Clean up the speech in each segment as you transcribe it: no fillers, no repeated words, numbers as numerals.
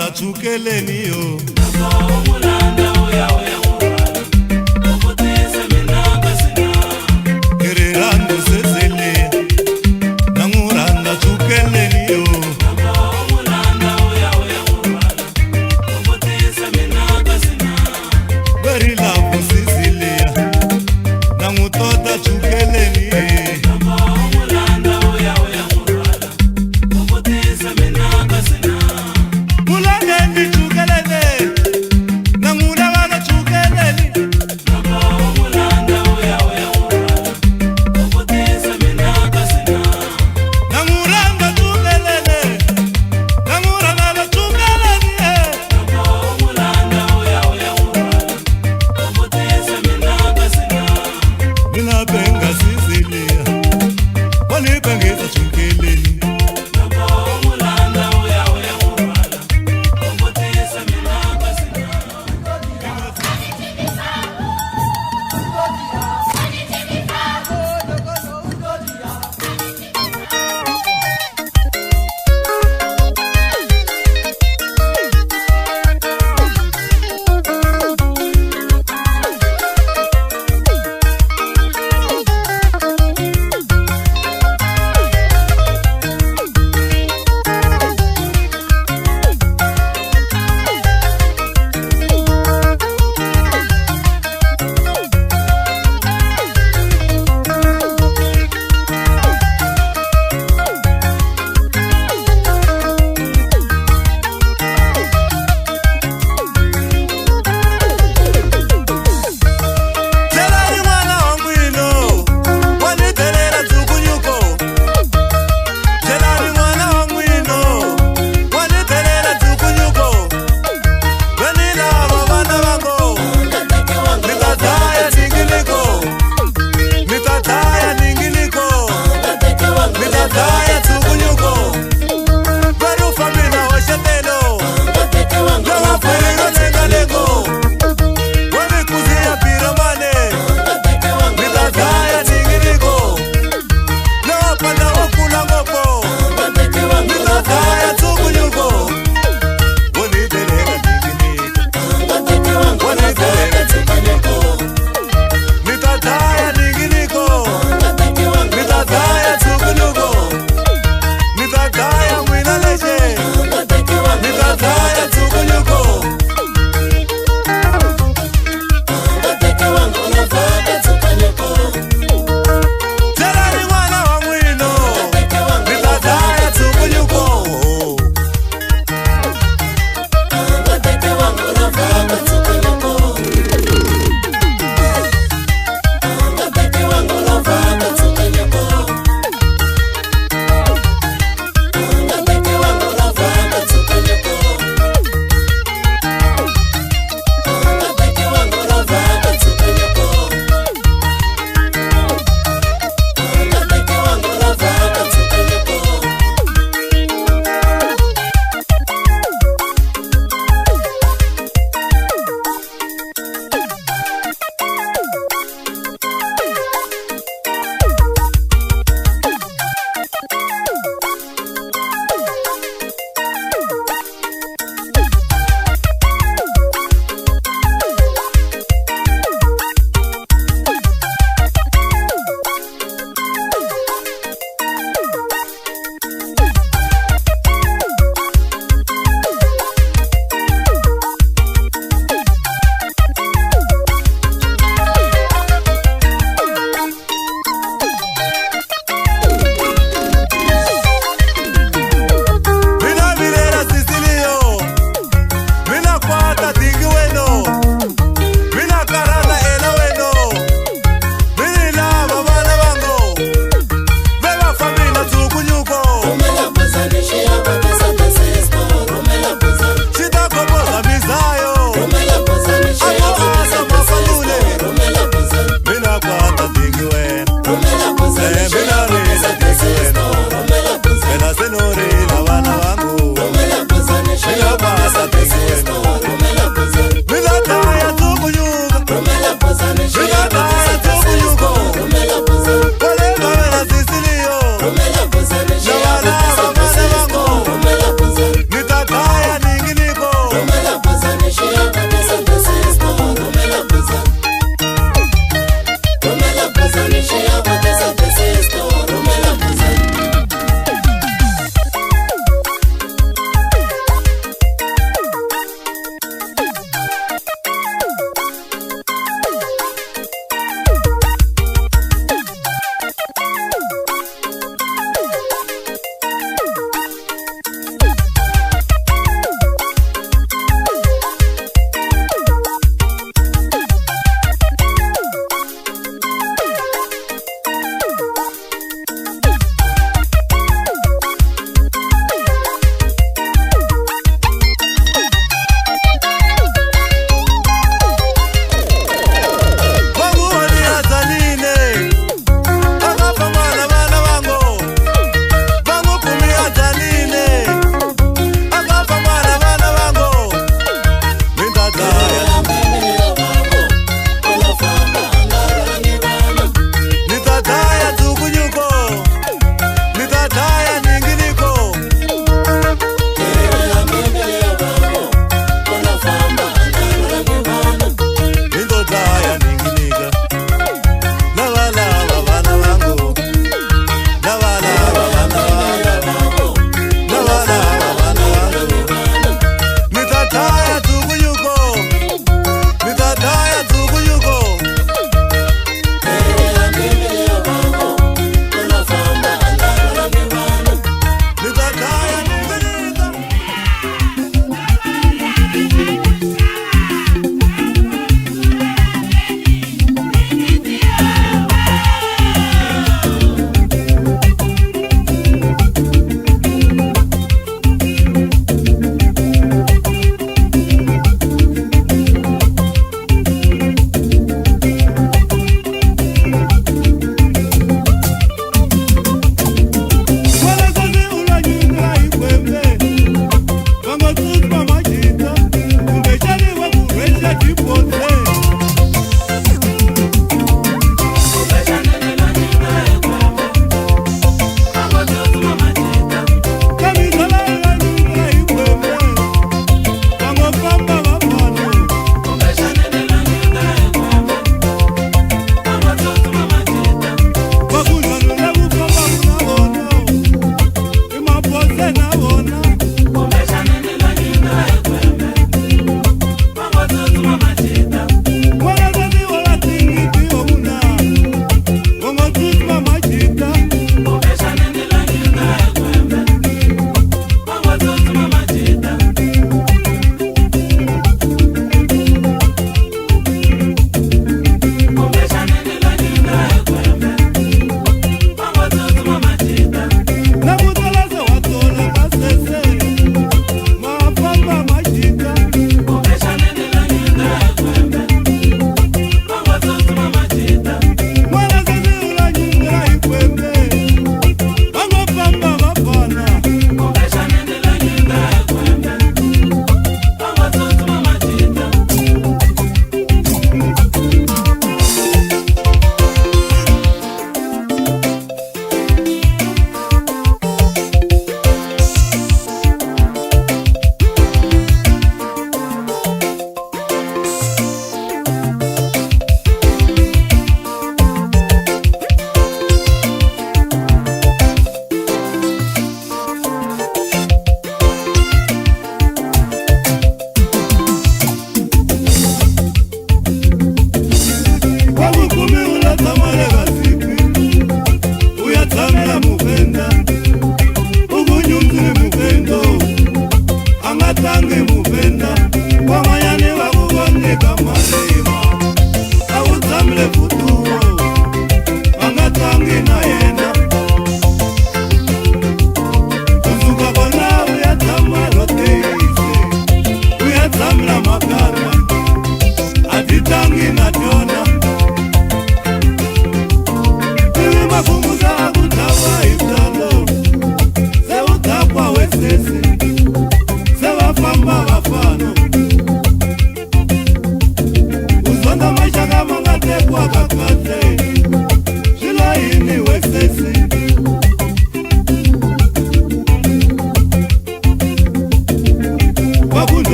Nguranda chukeleni yo Mulanda oya oya ngurala Ubutisa mina kasina Kirerando sesele Na nguranda chukeleni yo Mulanda oya oya ngurala Ubutisa mina kasina Very love sesele Na ngutota chukeleni Mulanda oya oya ngurala Ubutisa mina kasina Mulangeni chukeleni Na ngurabana chukeleni Mulanda oya oya ngurala Ubutisa mina kasina Na nguranda chukeleni Na ngurabana chukeleni Mulanda oya oya ngurala Ubutisa mina kasina Mina benga sesele Wale bengeza chukeleni Mulanda oya oya ngurala Ubutisa mina kasina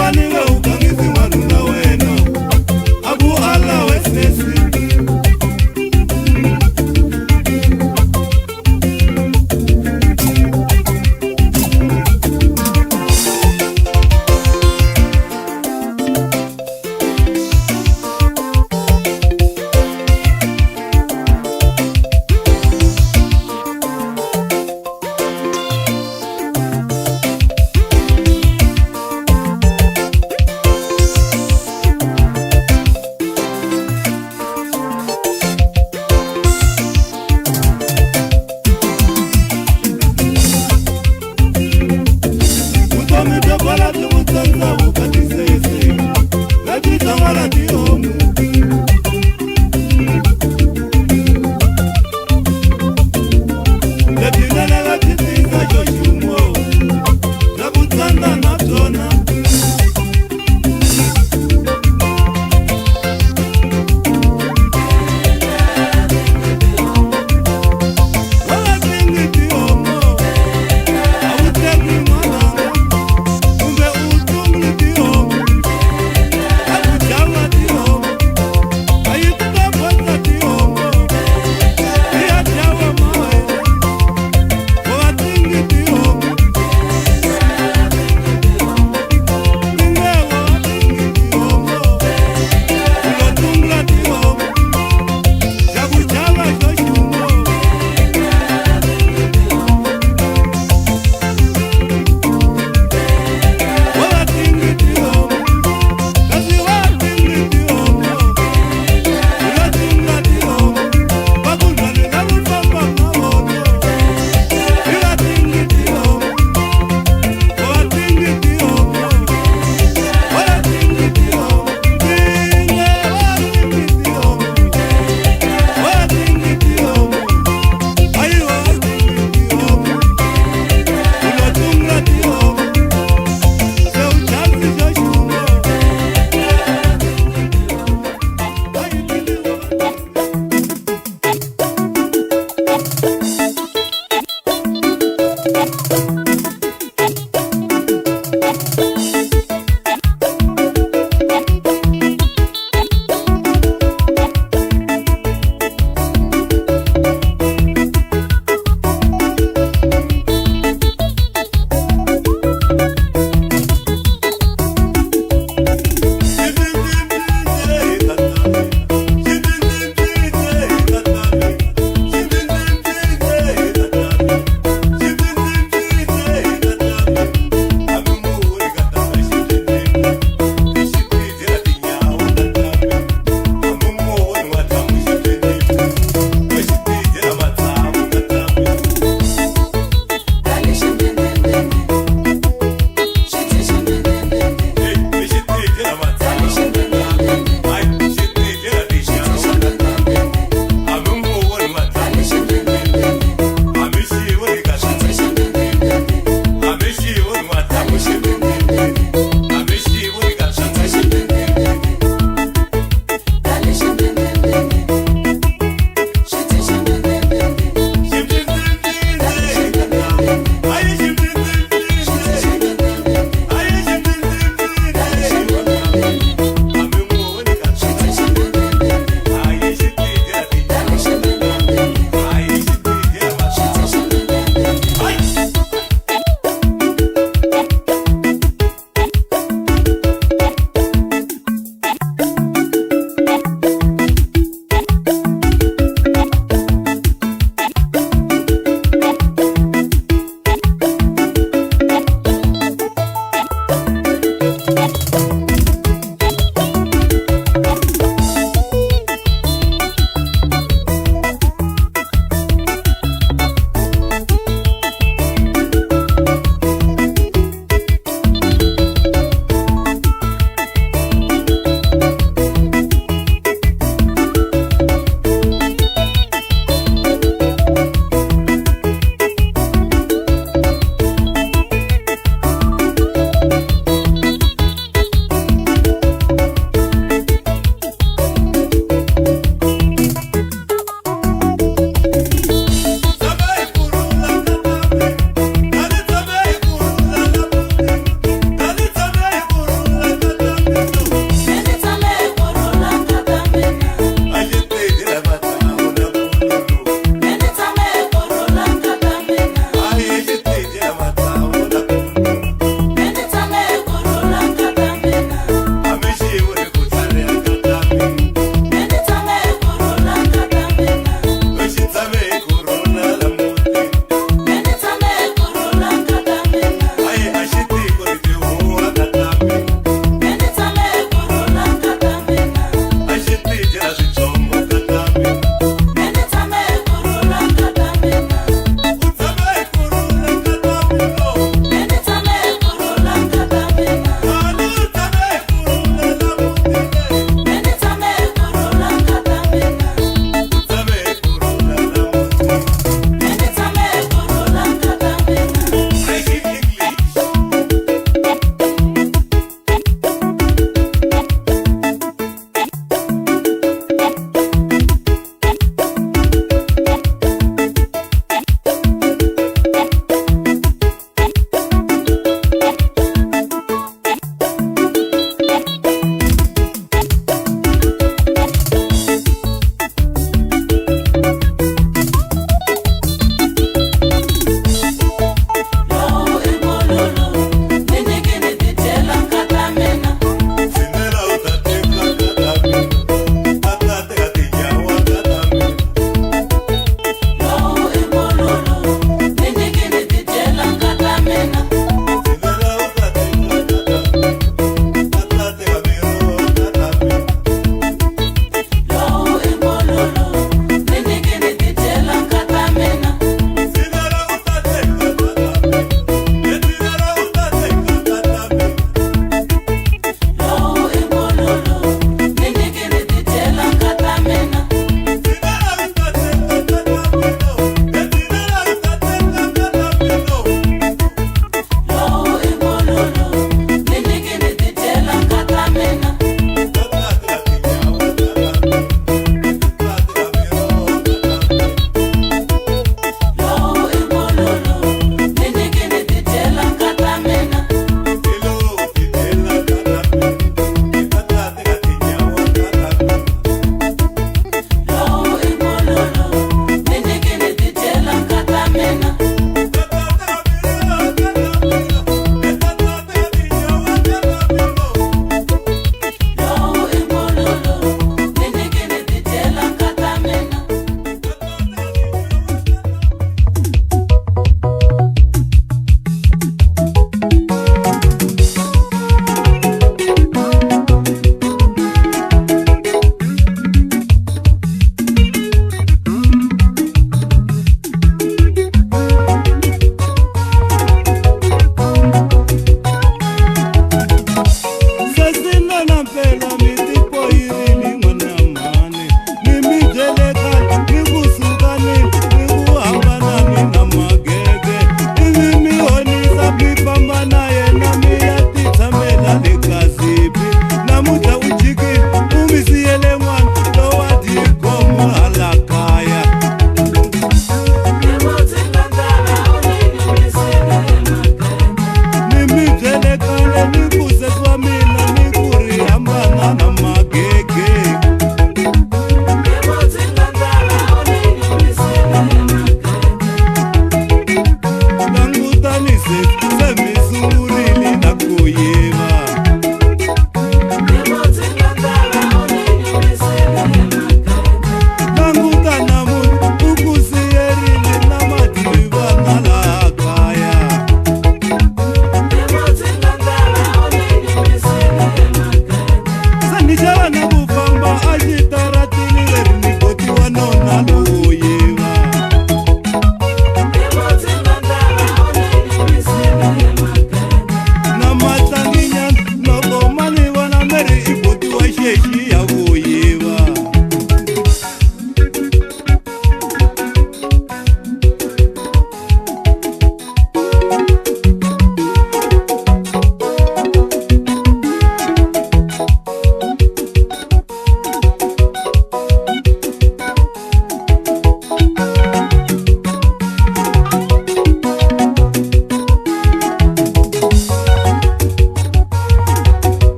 waninga ukangisi mwanuna weno abu ala wesesi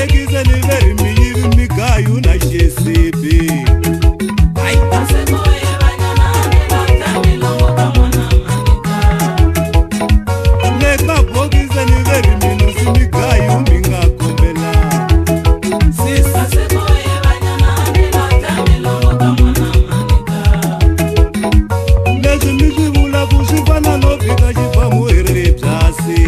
tekise ni veri miyivi migayu na xesipi leka bokise ni veri minosi migayu minga kombela leswi mi swi vulaku swi fana no fika xipamuheri byasi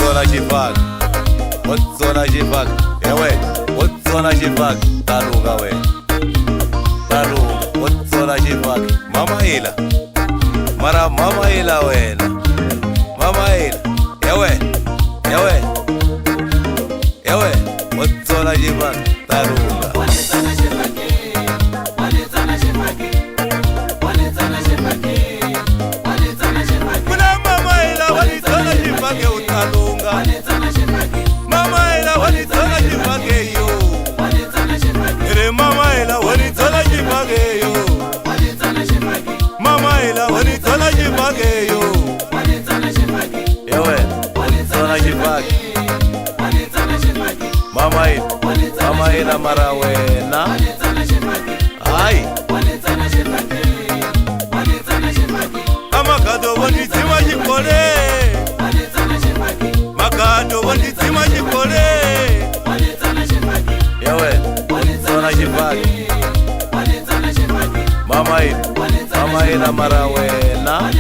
Wotsona xifaki, wotsona xifaki, ewe, wotsona xifaki, talunga we, talunga, wotsona xifaki, mama ila, mara mama ila wena, mama ila, ewe, ewe, ewe, wotsona xifaki, talunga. Kuna mama ila walitona xifaki utalunga, mama ila walitona xifaki yo, ere mama ila walitona xifaki yo, mama ila walitona xifaki yo, ewe walitona xifaki, mama ila mara wena, ai amagado wonitsima xikole, magado wonitsima xikole, ewe walitona xifaki, mama ila mara wena,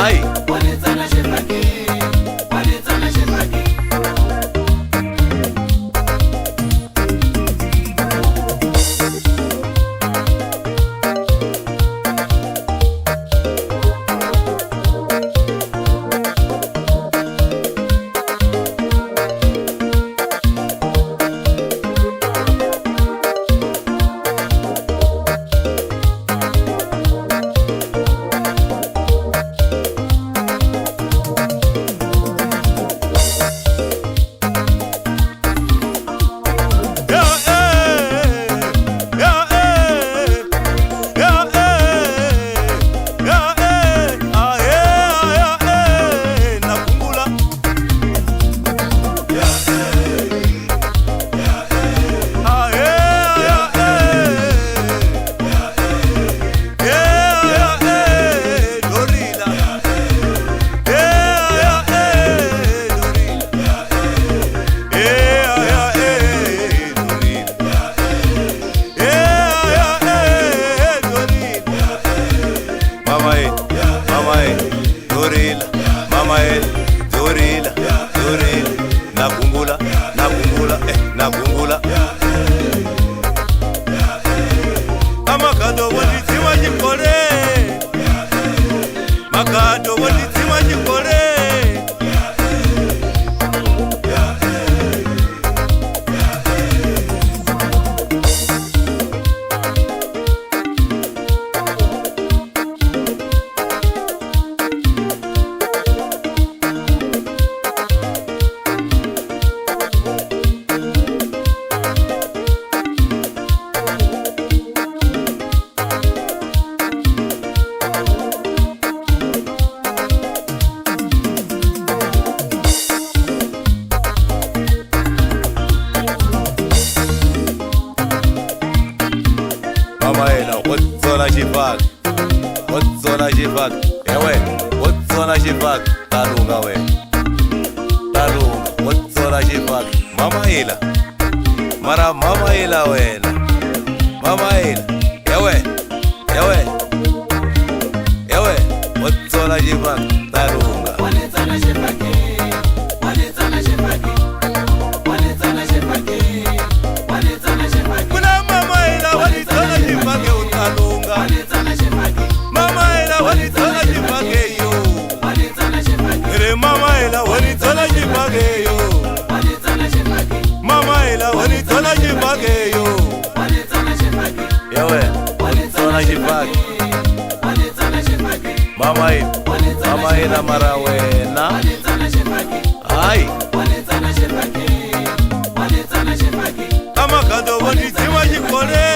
ai nakungula amagado wonitsima xikole, magado wonitsima xikole, mama ila wotsona xifaki, wotsona xifaki, ewe wotsona xifaki, talunga we, talunga, wotsona xifaki, mama ila mara mama ila wena, mama ila, ewe, ewe, ewe wotsona xifaki, talunga. Kuna mama ila walitona xifaki utalunga, mama ila walitona xifaki yo, ere mama ila walitona xifaki yo, mama ila walitona xifaki yo, ewe walitona xifaki, mama ila mara wena, ai amagado wonitsima xikole,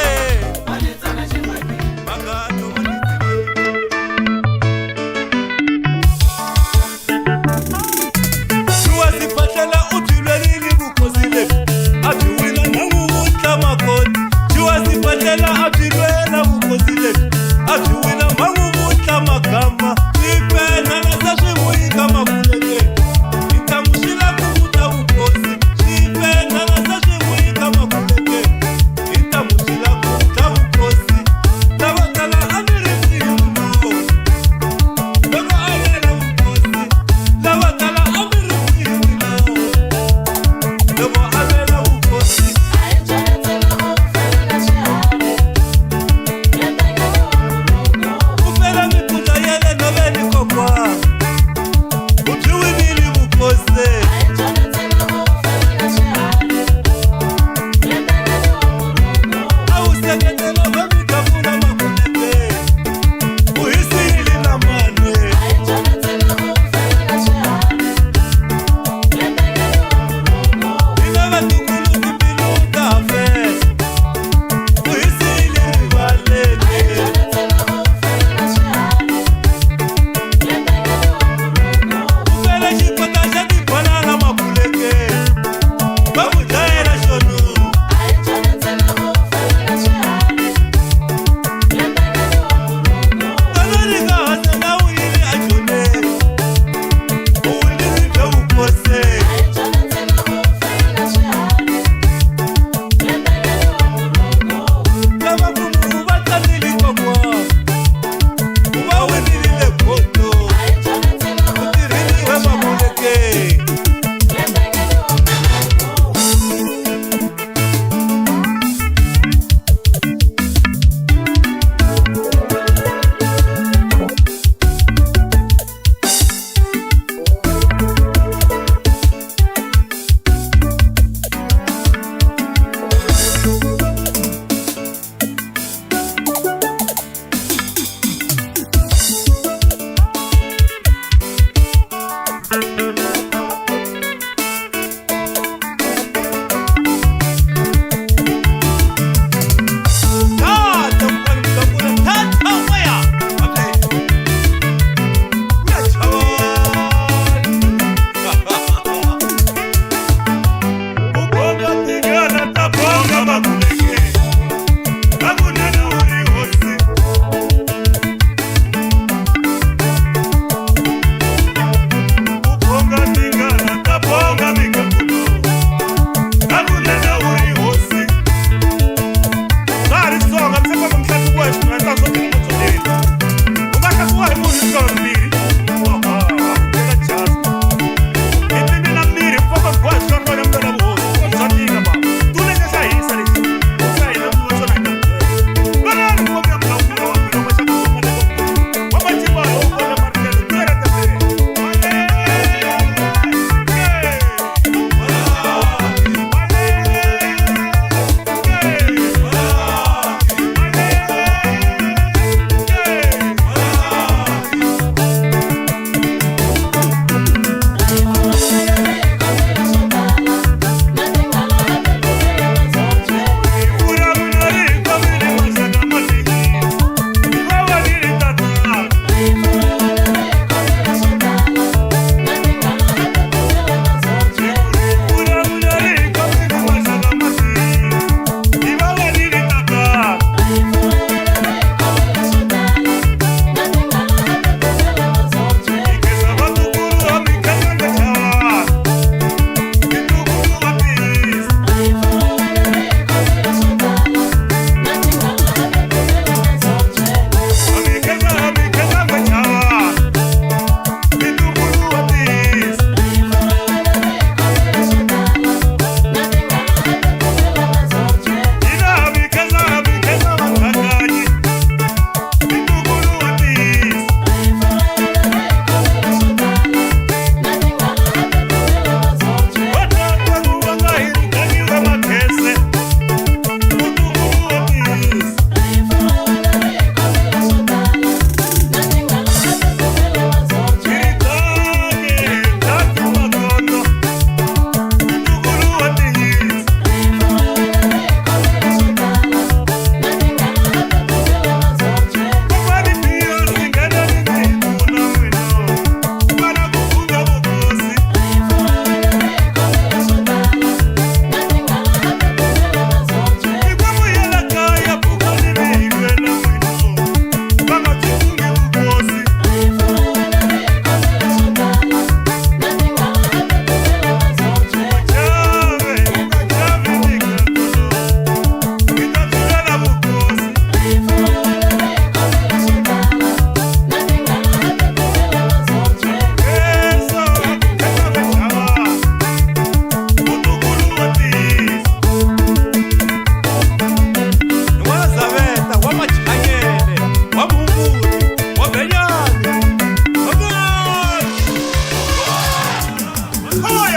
magado xiwasiphatlela u byilwerile vukosi lebyi a byi wina manguvutla makoti, xiwasiphatlela a byilwela vukosi lebyi a byi wina manguvutla magama, swipena na sa swi vuyika makuleke,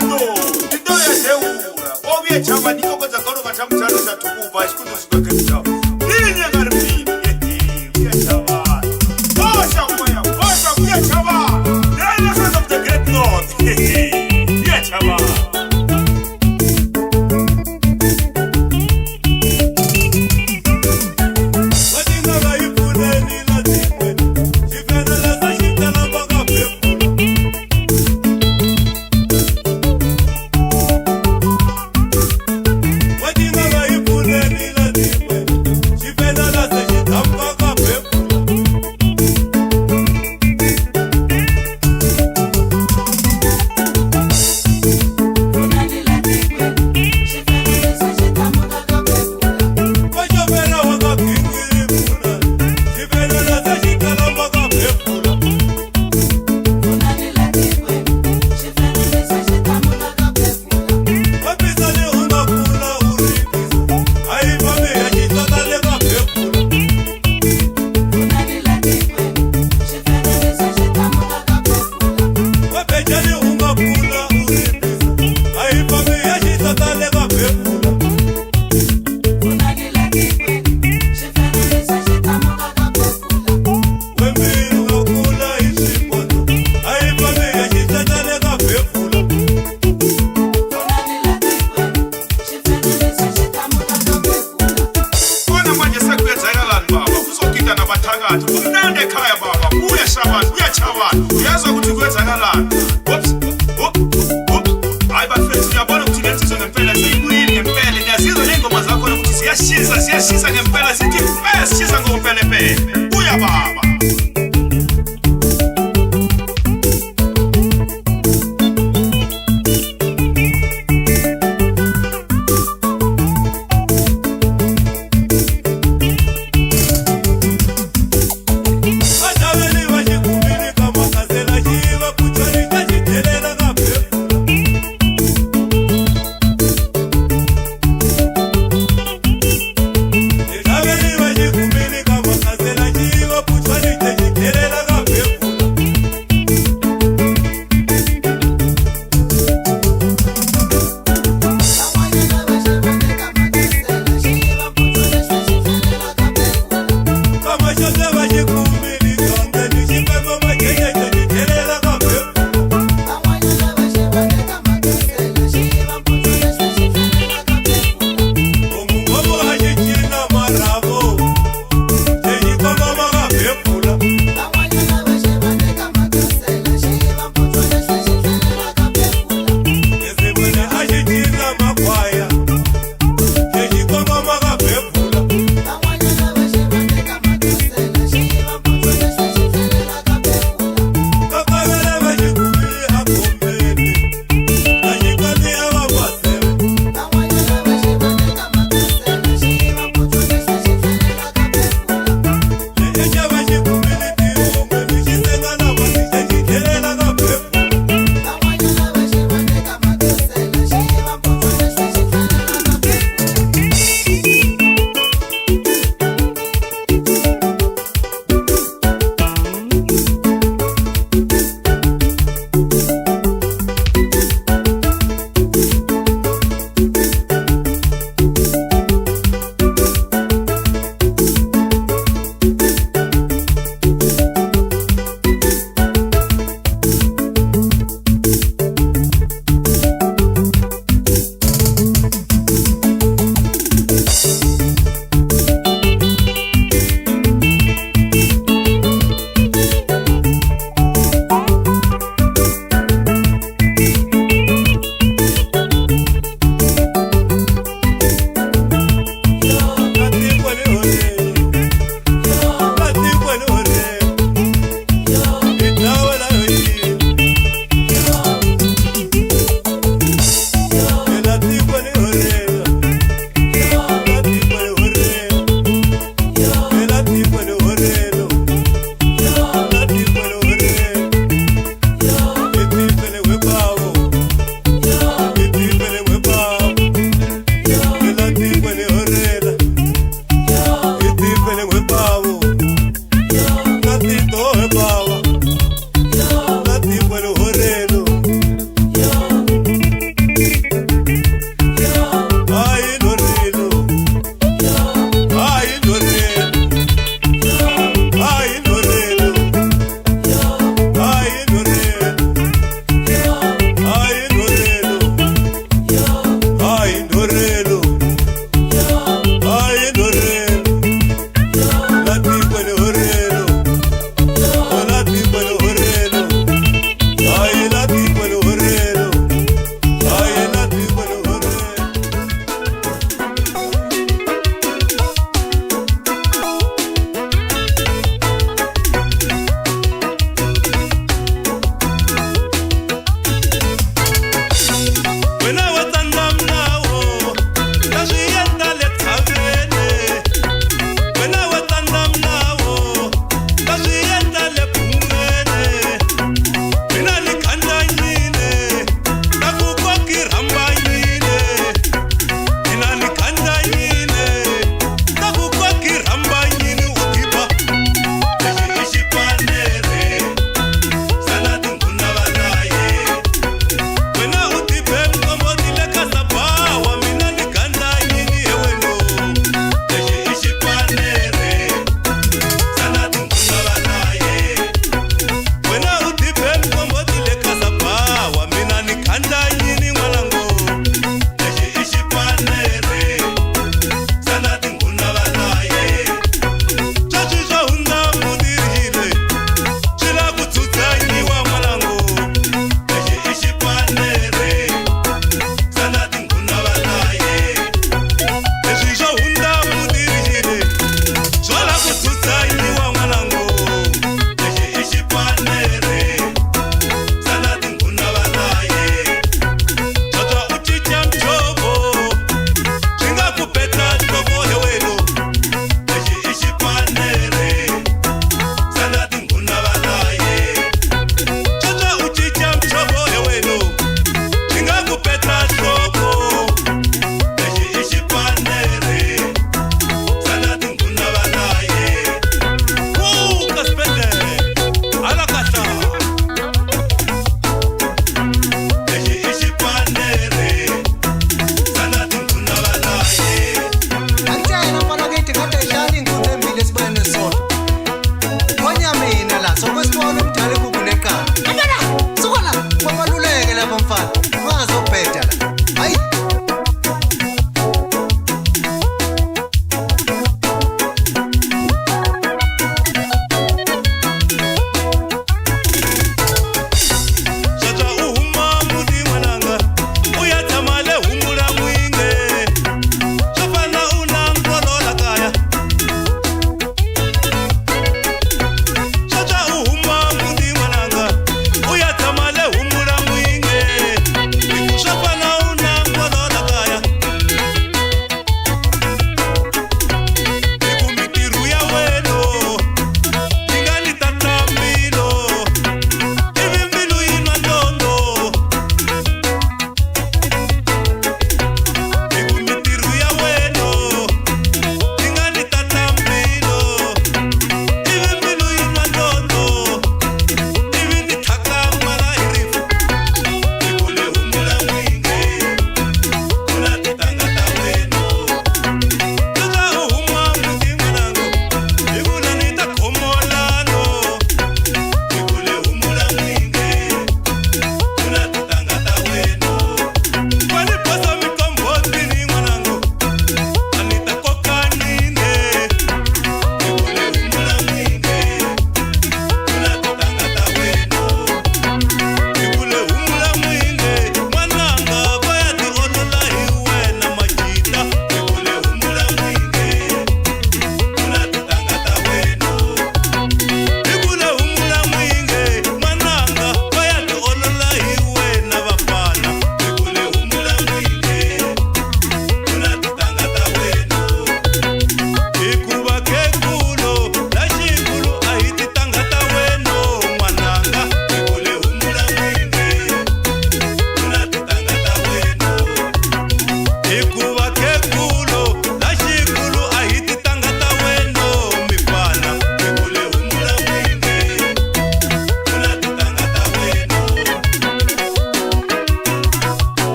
Fernando, into yazeura. Obuye chava ndiko zakaro katamutano zatukuva chikundo sikaketsa. Ninye ngarimi. Uye chava. Osha moya, osha uye chava. The elephant of the great north. Uye chava. Umnande ekhaya baba, uya Shabani, uya Chabani. Uyazwa ukuthi kwenzakalani. Oops. Hayi bafethu uyabona ukuthi lensizwe ngempela siyibuyile ngempela. Niyazizwa lengoma zakho ukuthi siyashisa ngempela sithi first shisa ngempela phela. Uya baba.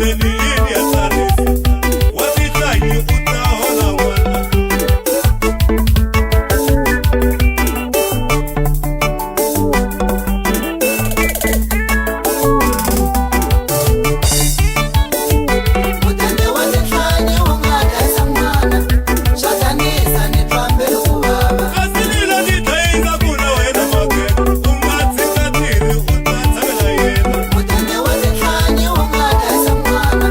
mudeni yini ya tsarisi watihlanyi u ta hola n'wana Mutende wa tihlanyi wu nga dasa n'wana swatanisa ni twambele ku vava kasi lila ni dlayisa kuna wena makena u nga tshika tiri u ta tshamela yena Mutende wa tihlanyi wu nga dasa n'wana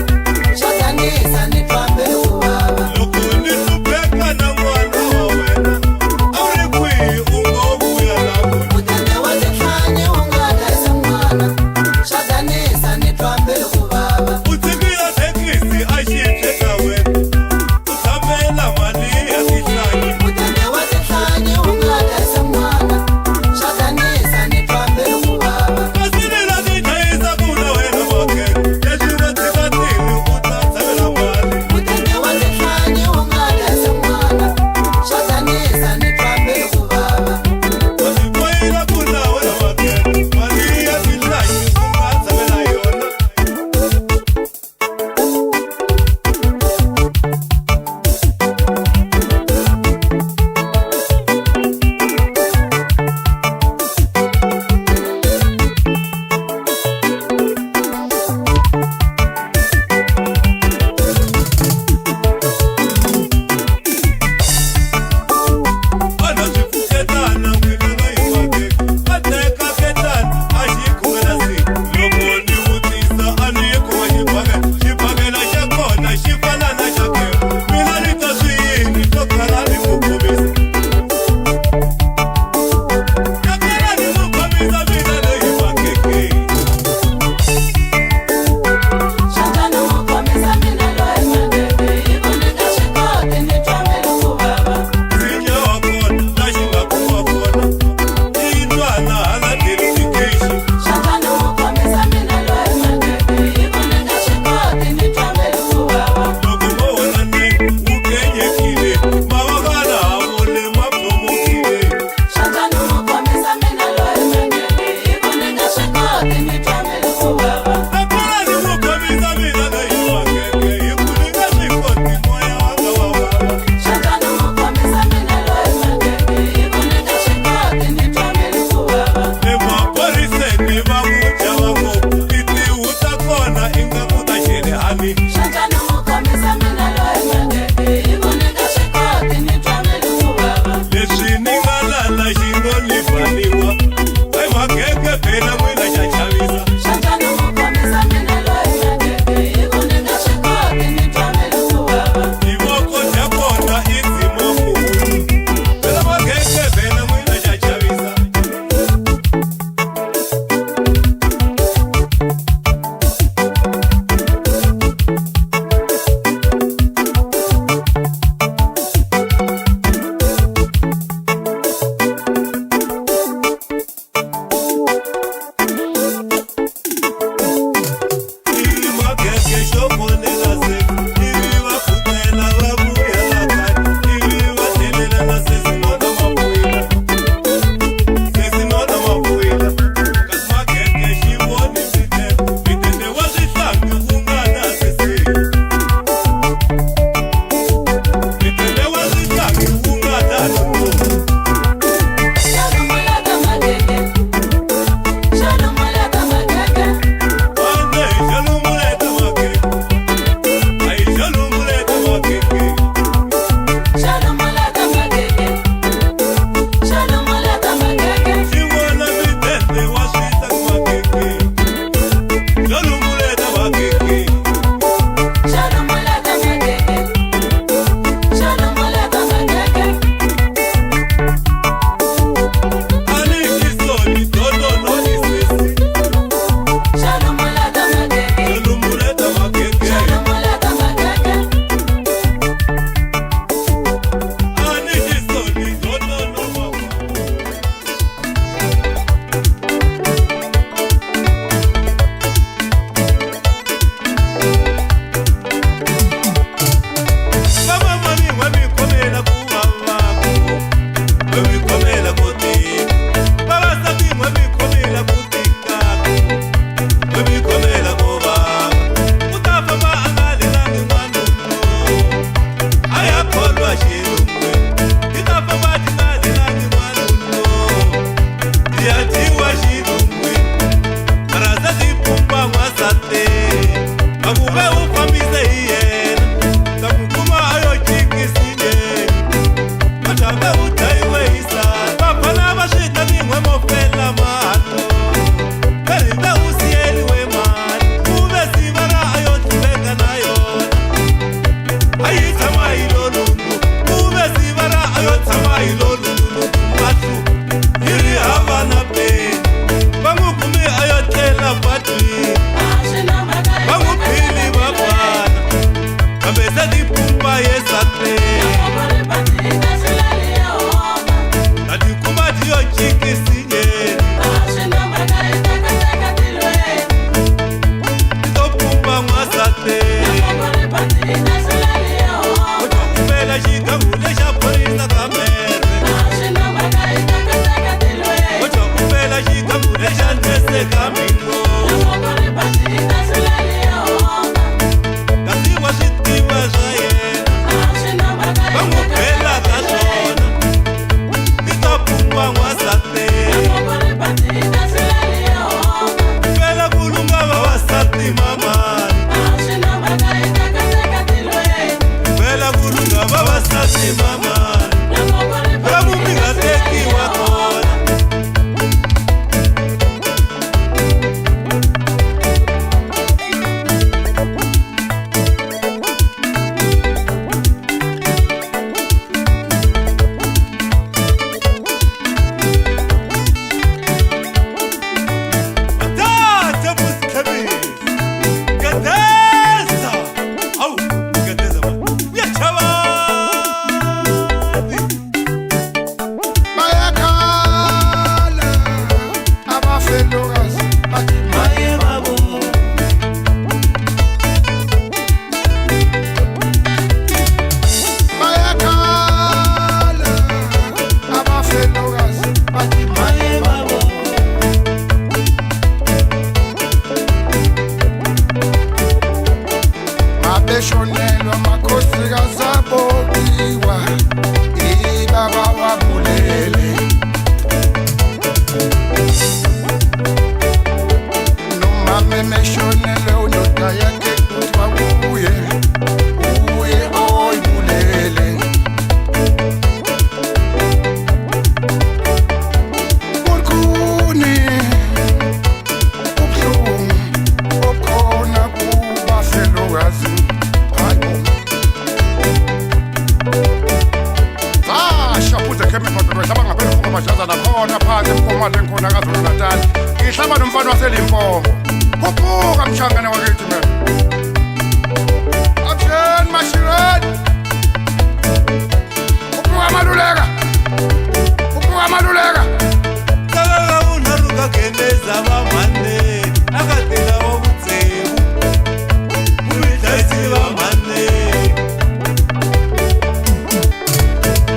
ufambise hi yena ta ku kuma a yo jikisinyeni madabe u dlayiwe hi sala vafana va swita min'we mo fela mahlo karive u siyeliwe mali ku ve siva ra a yo tluleka na yona a yi tshama hi lolundu ku ve siva ra a yo tshama hi lolundu mahlu yi ri hava na peni va n'wi kumi a yo tlela patwini va n'wi phili va fana kambe se tipumba yesateni na tikuma ti yo jikisinyeni ti to pumba n'wasateni u ta kumela xigangu lexa phorisa kamere u ta kumela xigangu lexa nese ka mingo kasi wa swi tiva swa yena va n'wi bela ka swona ti ta pumba n'wasateni fela ku lunga vavasati mamani fela ku lunga vavasati mamani ra mumbi nga tekiwa kona Tate Buscabis, Gadeza, au Gadeza ba, ya chavadi. bayakhala abafelokazi bathi Maye babo, bayakhala abafelokazi bathi maye babo, abeshonelwa makhosikazi abokiwa ibaba wabulele nomama emeshonele undoda yakhe kuthiwa uye oyibulele kukhuni ubuhlungu okhona kubafelokazi hayibo shaphuze khemifoto hlaba ngaphela kubashazana khona phansi emkhomane enkhona kaZulu Natal ngihlaba nomfana waseLimpopo khuphuka mshangane wakithi mina absheni mashirani khuphuka maluleka Kaka unaruka kendeza vamane akatela wa vutsevu mumidlaisi vamane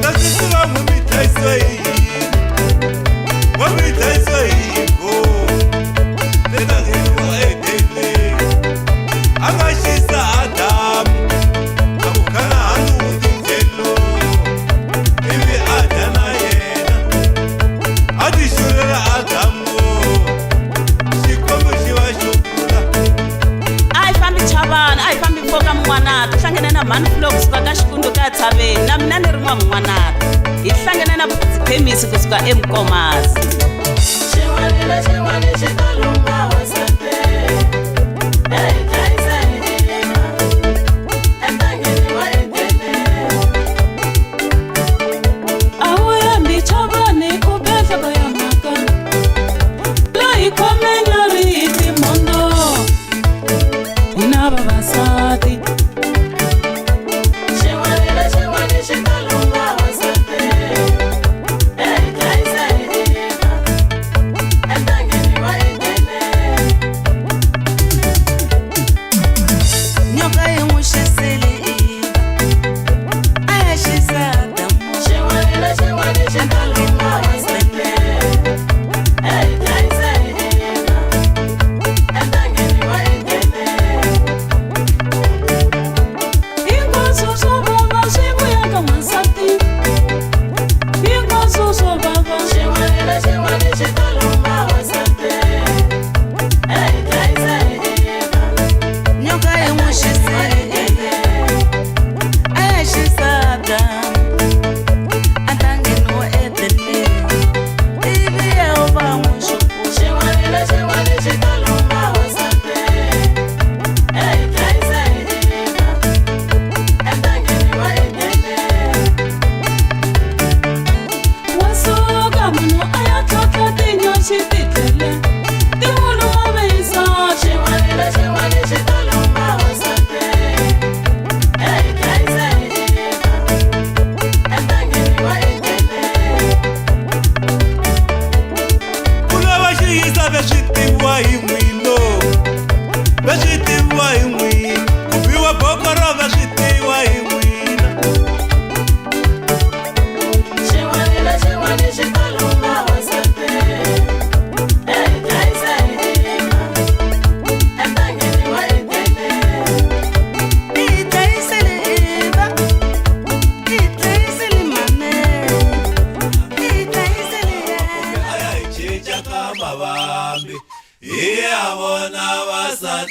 nasisi va mumidlaiso yini vamidlaiso yingo tetaziliwa edele angashisa adamu akukhala hanuti ndlelo ivi adya na yena adishurela adamu xikwembu xi va xokula a yi fambi chavana a yi fambi mpfoka mun'wanata hlangane na manflo kusuka ka xikundu ka tshaveni na mina ni ri n'wa mun'wanata hi hlangane na phemisi kusuka emkomasi xin'wanile xin'wani xi ta lumba wasate, eyi dlayisa hi hina, entangeni wa etele. a wu yambi chavani ku behloko ya mhaka loyi khomenya ri hi timondo hi na vavasati Xin'wanile xin'wani xi ta lumba wasate, eyi dlayisa hi hina, entangeni wa etele.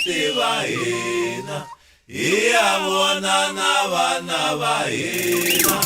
tiva hina hi ya vona na vana va hina.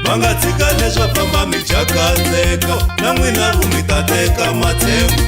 Vangatsika leswa famba michakazeko na n'wina vumi ta teka matshembo.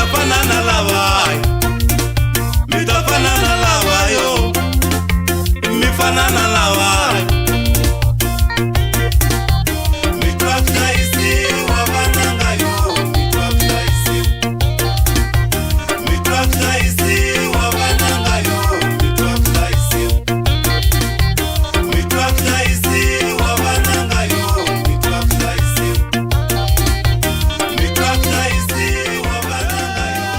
mitafanana lavayo, mitafanana lavayo, mifanana lavayo. Mitwakutaisi wabanangayo, mitwakutaisi, mitwakutaisi wabanangayo, mitwakutaisi, mitwakutaisi wabanangayo, mitwakutaisi, mitwakutaisi wabanangayo.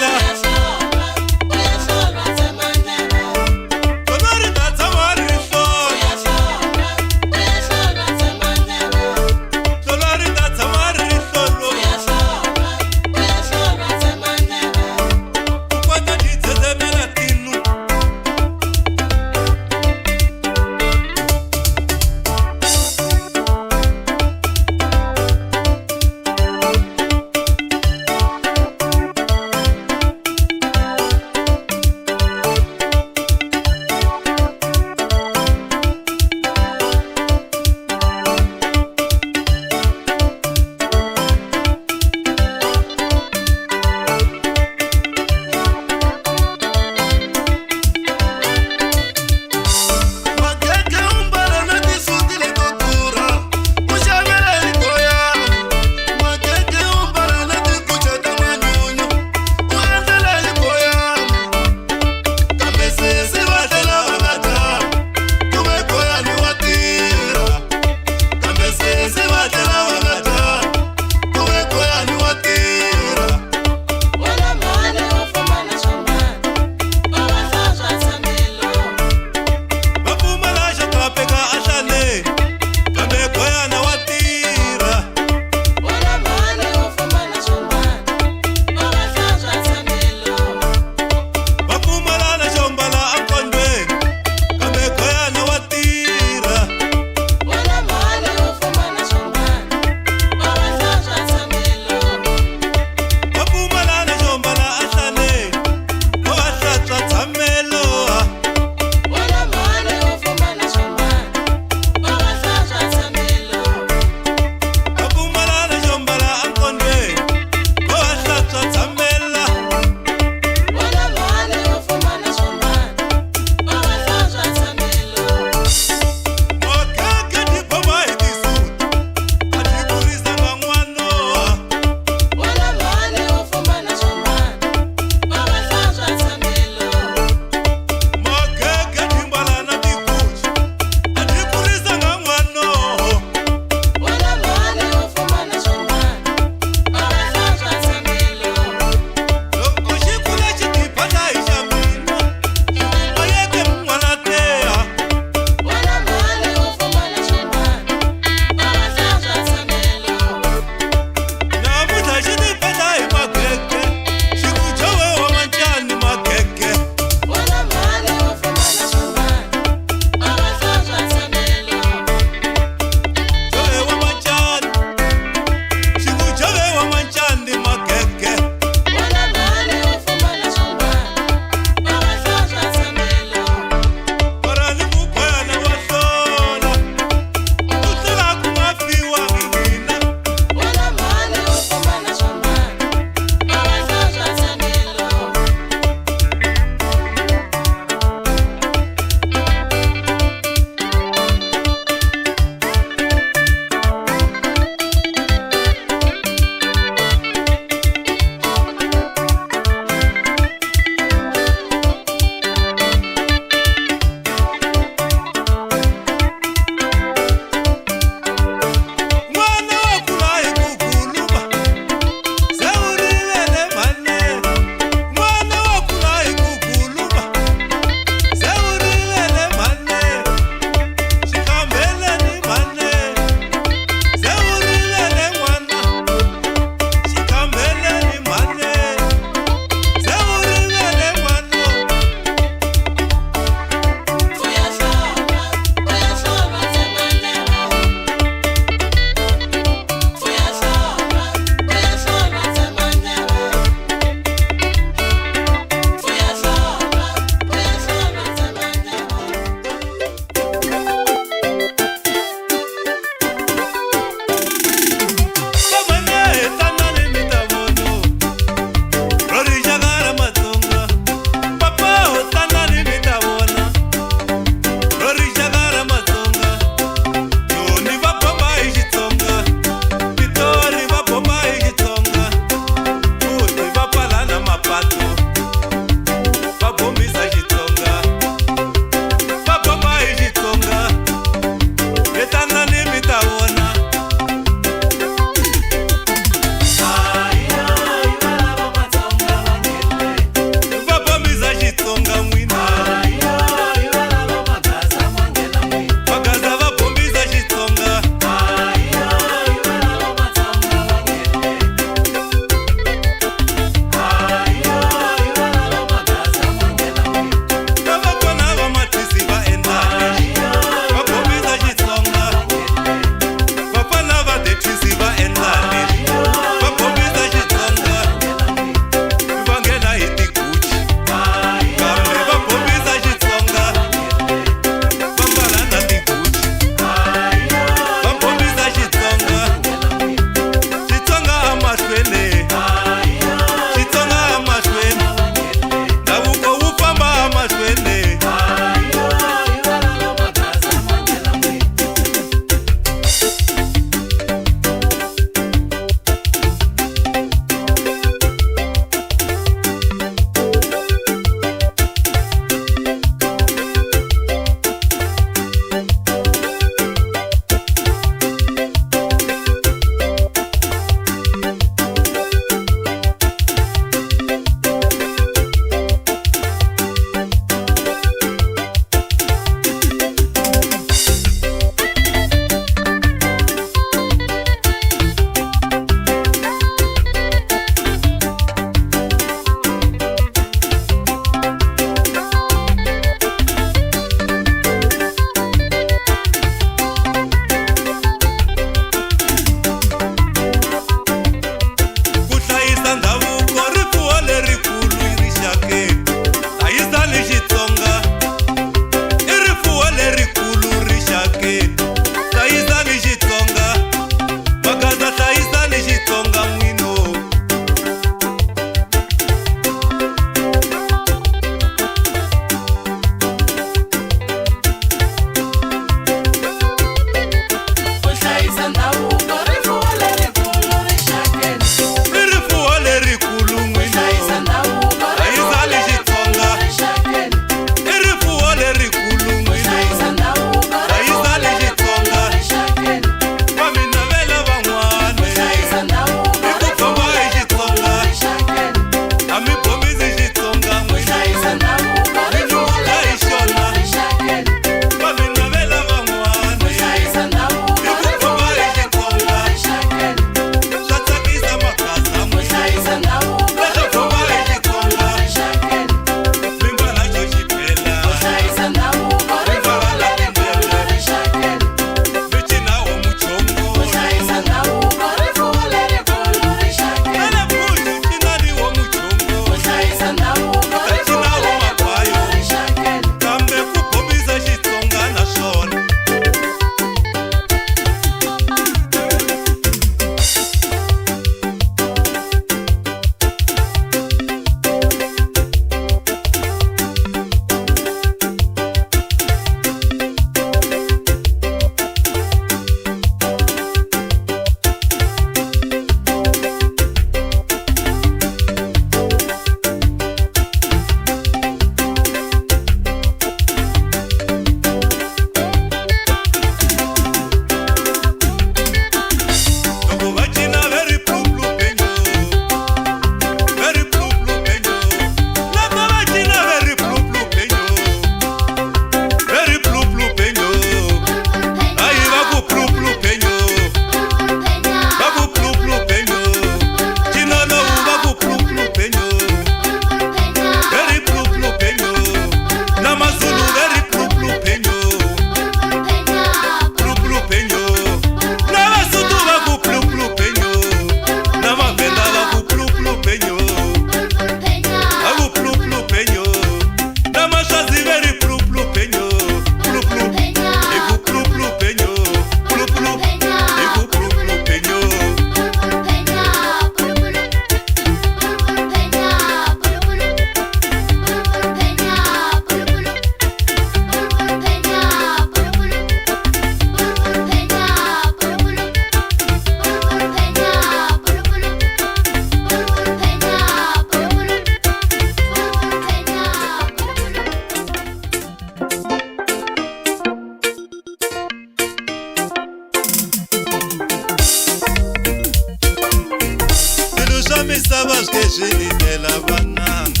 swa misava swike swi ni tela vananga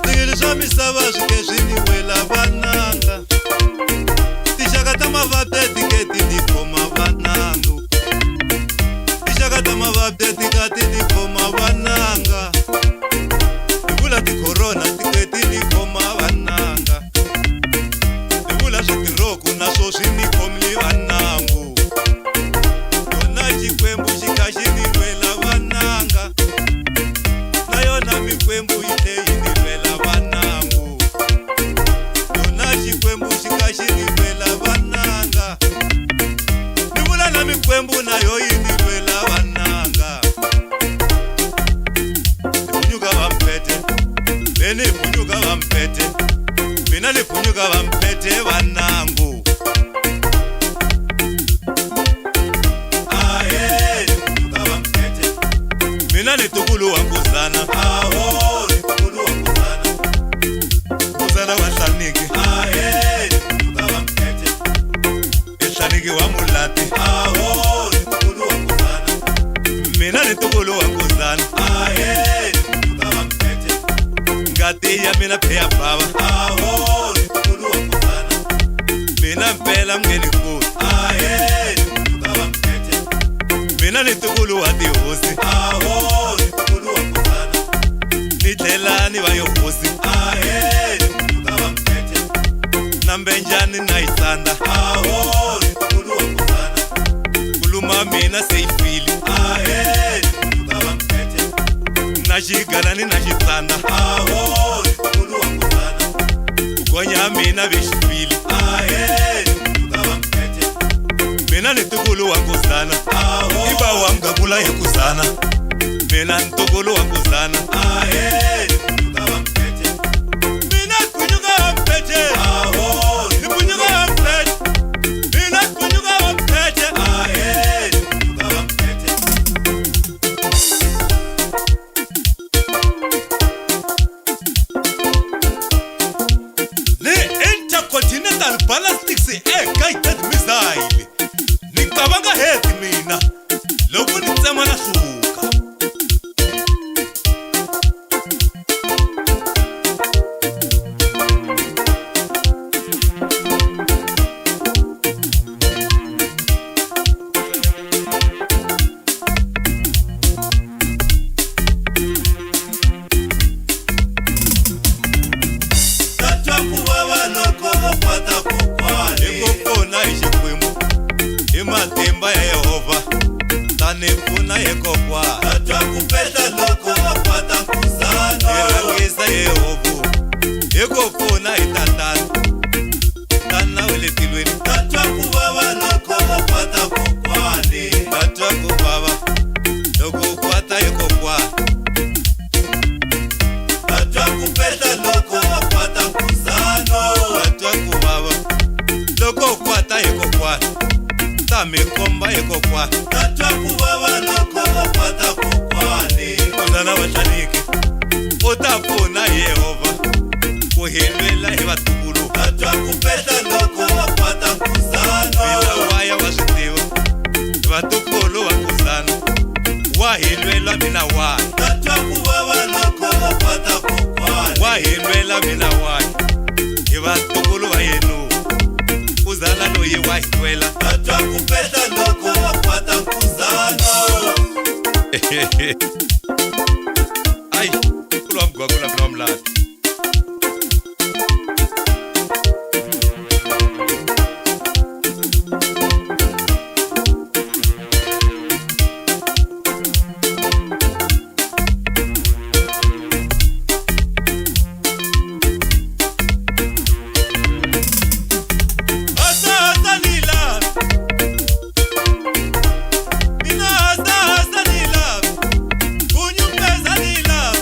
swikili swa misava swike swi ni wela vananga tixaka ta mavabyi tike ti ni khoma vanangu tixaka ta mavabyi tika ti ni khoma vananga hi vula tikhorona tike ti ni khoma vananga hi vula switiroku naswo swi ni khomile vanangu yona xikwembu xi kha xi ni lwela vananga na yona mikwembu yi tle yi ni lwela vanangu yona xikwembu xi kha xi ni lwela vananga ni vula na mikwembu na yo yi ni lwela vananga ni punyuka va mpete beni punyuka va mpete mina ni punyuka va mpete vanangu mina ni tukulu wa Nkuzana aho ni tukulu wa Nkuzana Nkuzana wa Hlaniki ahe ni tukulu wa mpete Hlaniki wa Mulati aho ni tukulu wa Nkuzana mina ni tukulu wa Nkuzana ahe ni tukulu wa mpete ngati ya mina pheya bava aho ni tukulu wa Nkuzana mina mpela mngeni kulu ahe ni tukulu wa mpete mina ni tukulu wa tihosi aho ni tukulu wa Nkuzana ni tlhela ni va yo hosi ahe ni tukulu wa mpete na mbenjani na isanda aho ni tukulu wa Nkuzana kuluma mina se yi fili ahe ni tukulu wa mpete na xigalani na xitsanda aho ni tukulu wa Nkuzana ku gonya mina ve xifili ahe ni tukulu wa mpete mina ni tukulu wa Nkuzana aho iba wa mgakula hi Nkuzana mina ni tukulu wa Nkuzana ahe ni tukulu wa mpete mina kunyuka wa mpete aho ni kunyuka wa mpete mina kunyuka wa mpete ahe ni tukulu wa mpete ni intercontinental ballistics guided missile ni cabanga heti mina loko ni tsema na suka tatwa kuvava loko vo kwata kokwani ekopona hi xikwembu hi matimba ya Yehova tani pfuna hi kokwa tatwa kupeta loko vo kwata Nkuzana hi rhangisa Yehova hi ko pfuna hi tatana tana we le tilweni tatwa kuvava loko vo kwata kokwani tatwa kuvava loko kwata hi kokwa tatwa kupeta loko vo kwata Nkuzana tatwa kuvava loko kwata hi kokwa ta mi komba hi kokwa tatwa kuvava loko vo kwata kokwani Nkuzana wa Hlaniki u ta pfuna hi Yehova ku helwela hi vatukulu tatwa kupeta loko vo kwata Nkuzana mina waya wa swi tiva hi vatukulu wa Nkuzana wa helwela mina waya tatwa kuvava loko vo kwata kokwani wa helwela mina waya hi vatukulu va yenu Nkuzana loyi wa hilwela tatwa kupeta loko vo kwata Nkuzana ai kulu wa mgwakula mina wa Mlati mina asa nila kunyumpeza nila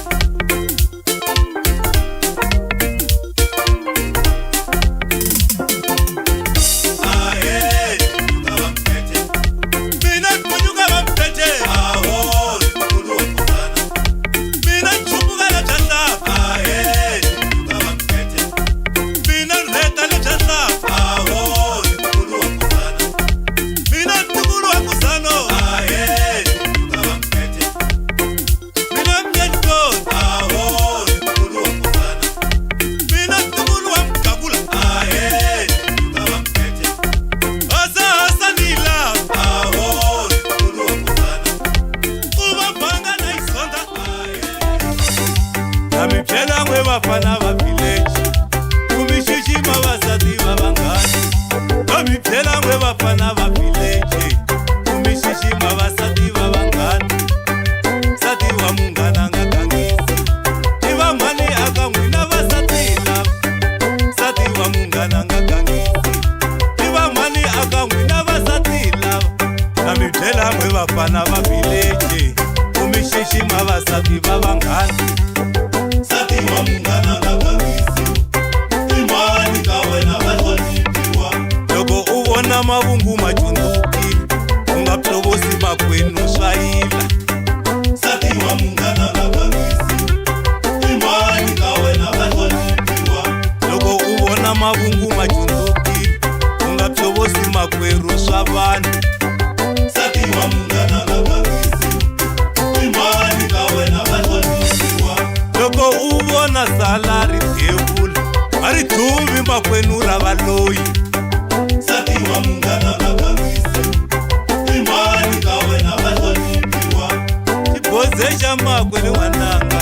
mibyela n'we vafana va village kumixixima vasati va vanghani va mibyela n'we vafana va village kumixixima vasati va vanghani nsati wa munghana nga gangisi i van'wani aka n'wina vasati lava nsati wa munghana nga gangisi i van'wani aka n'wina vasati lava na mibyela n'we vafana va village kumixixima vasati va vanghani nsati wa munghana nga gangisi i mani ka wena va hloniphiwa loko u vona mavungu ma junduki u nga plovosi makwenu swa yila nsati wa munghana nga gangisi i mani ka wena va hloniphiwa loko u vona mavungu ma junduki u nga plovosi makwerhu swa vanhu nsati wa munghana nga gangisi i mani ka wena va hloniphiwa loko u vona sala ri devula a ri dhuvi makwenu ra valoyi nsati wa munghana nga gangisi i mani ka wena va hloniphiwa xiboze xa makwe ni wananga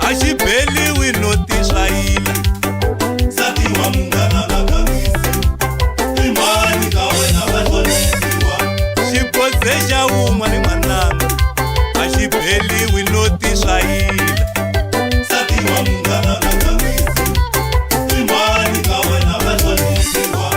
a xi beliwi no tiswayila nsati wa munghana nga gangisi i mani ka wena va hloniphiwa xiboze xa wun'wa ni n'wananga a xi beliwi no tiswayila nsati wa munghana nga gangisi i mani ka wena va hloniphiwa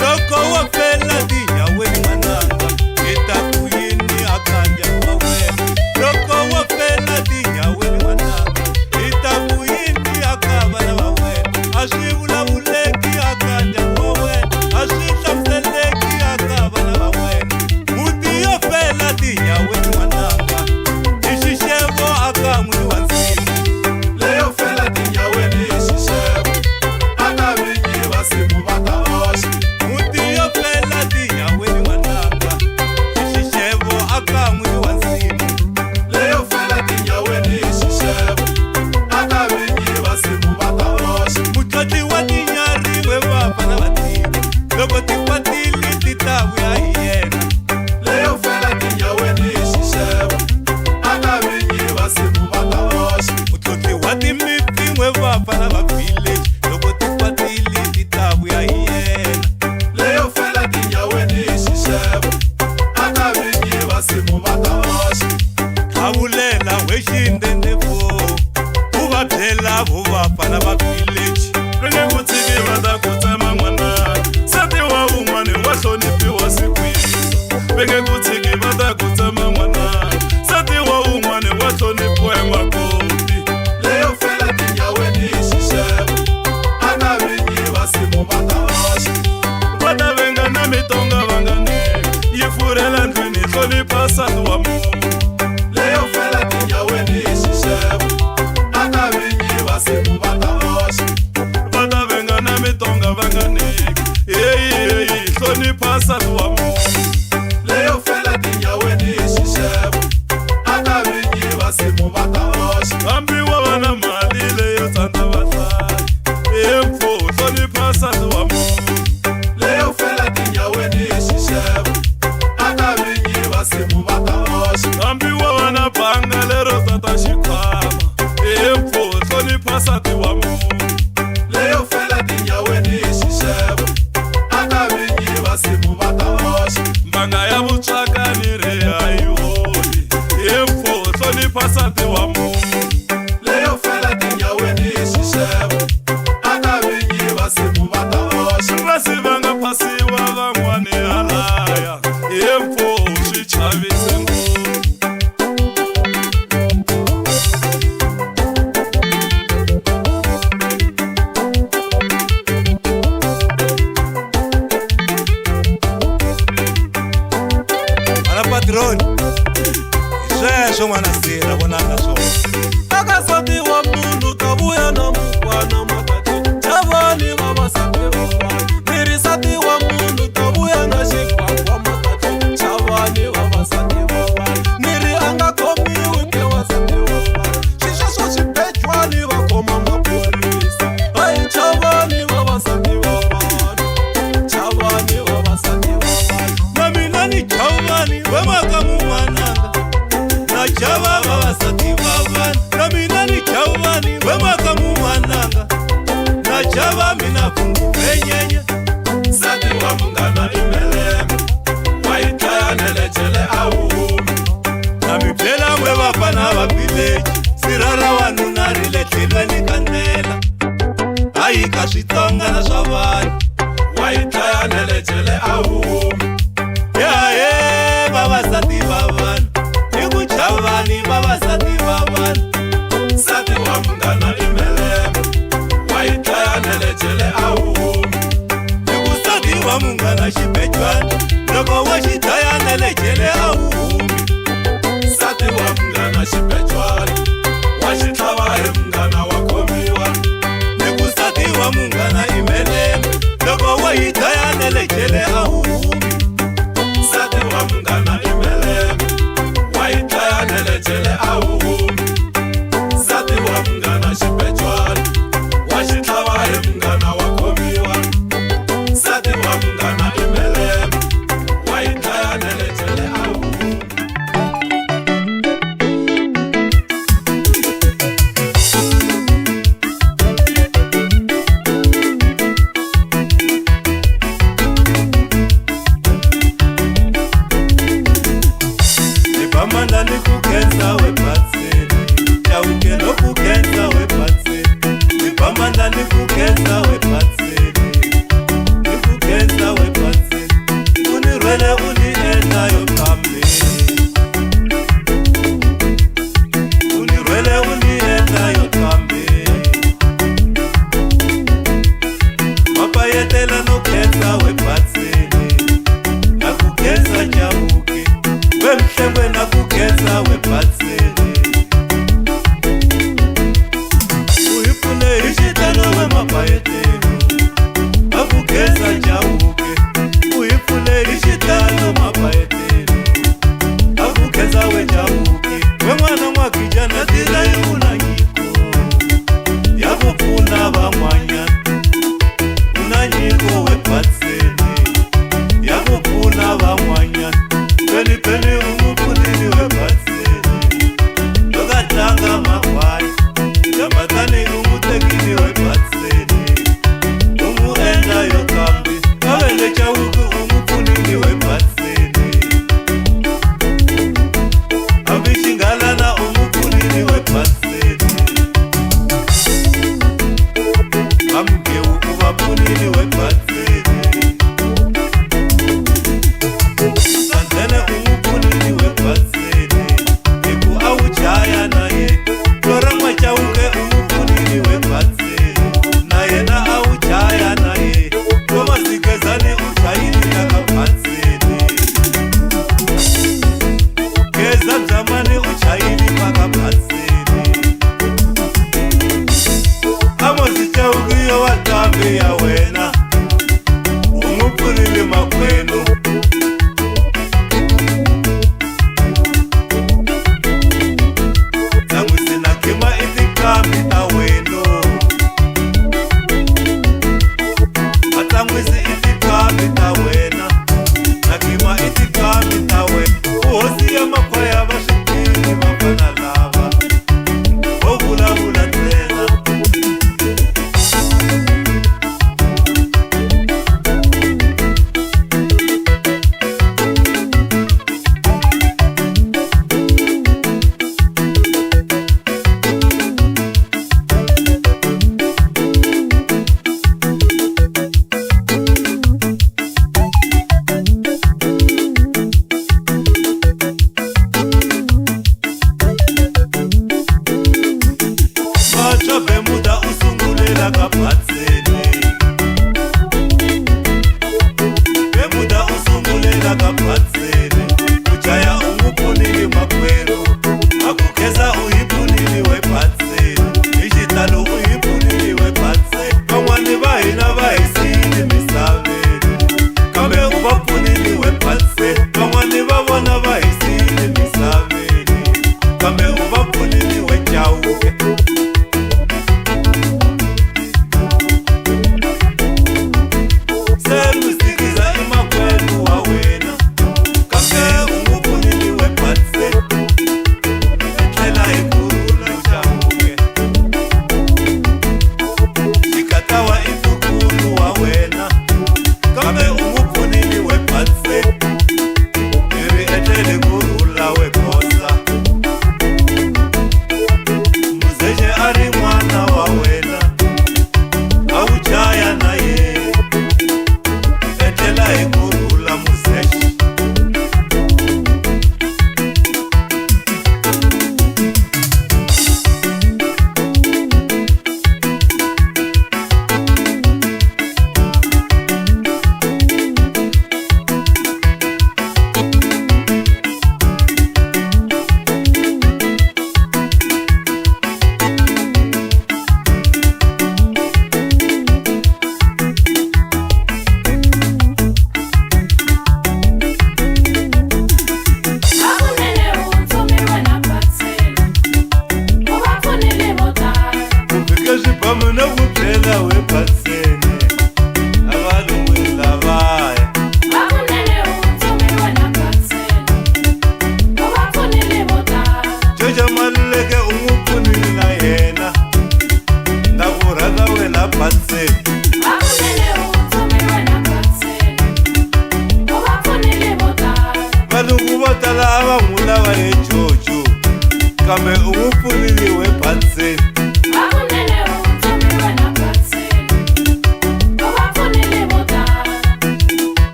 loko wo fela tinyaweni n'wananga i ta ku yini akandya wa wena loko wo fela tinyaweni n'wananga i ta ku yini aka vana va wena a swi vulavuleki akandya wa wena a swi hlamuseleki aka vana va wena muti yo fela tinyaweni n'wananga i xixevo aka n'wini wa nsimu leyo fela tinyaweni hi xixevo aka vinyi va simu va ta oxa muti yo fela tinyaweni n'wananga i xixevo aka n'wini wa nsimu leyo fela tinyaweni hi xixevo aka vinyi va simu va ta oxa mutlotli wa tinyari we vafana va tiko loko ti kwatile ti ta vuya hi yena leyo fela tinyaweni hi xixevo aka vinyi va simu va ta oxa mutlotli wa timiti we vafana va village loko ti kwatile ti ta vuya hi yena leyo fela tinyaweni hi xixevo aka vinyi va simu va ta oxa hlavulela we xindendefo u va byela vo vafana va village venge ku tshiki va ta ku tsema n'wana nsati wa wun'wani wa hloniphiwa sikwini venge ku tshiki va ta ku tsema n'wana nsati wa wun'wani wa hloniphiwa hi makoti leyo fela tinyaweni hi xixevo aka vinyi va simu va ta oxa va ta venga na mitonga va nga niki yi furhela ndlwini hi hlonipha nsati wa munhu leyo fela tinyaweni hi xixevo aka vinyi va simu va ta oxa va ta venga na mitonga va nga niki heyi hlonipha nsati wa munhu leyo fela tinyaweni hi xixevo aka vinyi va simu va ta oxa hambi wa va na mali leyo tsandza vahlayi empfo hlonipha nsati wa munhu leyo fela tinyaweni hi xixevo aka vinyi va simu va ta oxa hambi wa va na banga lero tata xikhwama empfo hlonipha nsati wa munhu leyo fela tinyaweni hi xixevo aka vinyi va simu va ta oxa mbanga ya vutswakani ri a yi holi empfo hlonipha nsati wa munhu leyo fela tinyaweni hi xixevo aka vinyi va simu va ta oxa vasi va nga phasiwa van'wani halaya empfo swi chavise ngopfu ana patroni hi sweswo n'wana sira vonanga swona aka nsati wa munhu ta vuya na mukwana makati chavani vavasati van'wana mirisati wa munhu ta vuya na xikhwa chava mina fungupenyenye Sati wa mungana imeleme Waitaya nelechele auhumi nami phela mwe bafana bavileji sirara wanuna riletlhelweni ka ndlela hayi ka switsonga na swa vanhu Waitaya nelechele auhumi yaye vavasati va vanhu hi ku chavani vavasati va vanhu Sati wa mungana imeleme Waitaya nelechele auhumi hi ku sati wa munghana xibejwana loko wa xi dlaya na le jele a humi Sati wa mungana xibejwana Wa xitlhava hi munghana wa khomiwa hi ku sati wa munghana i melembe loko wa yi dlaya na le jele a humi Sati wa mungana imeleme Waitaya nelechele auhumi Sati wa mungana xibejwana Wa xitlhava hi munghana wa khomiwa Sati wa mungana imeleme Waitaya nelechele auhumi Nibamanda nikukenza wepatseni Yawike lokukenza wepatseni Nibamanda nikukenza wepatseni Nikukenza wepatseni Unirwele unienda yokambe Unirwele unienda yokambe Mapayetela nokenza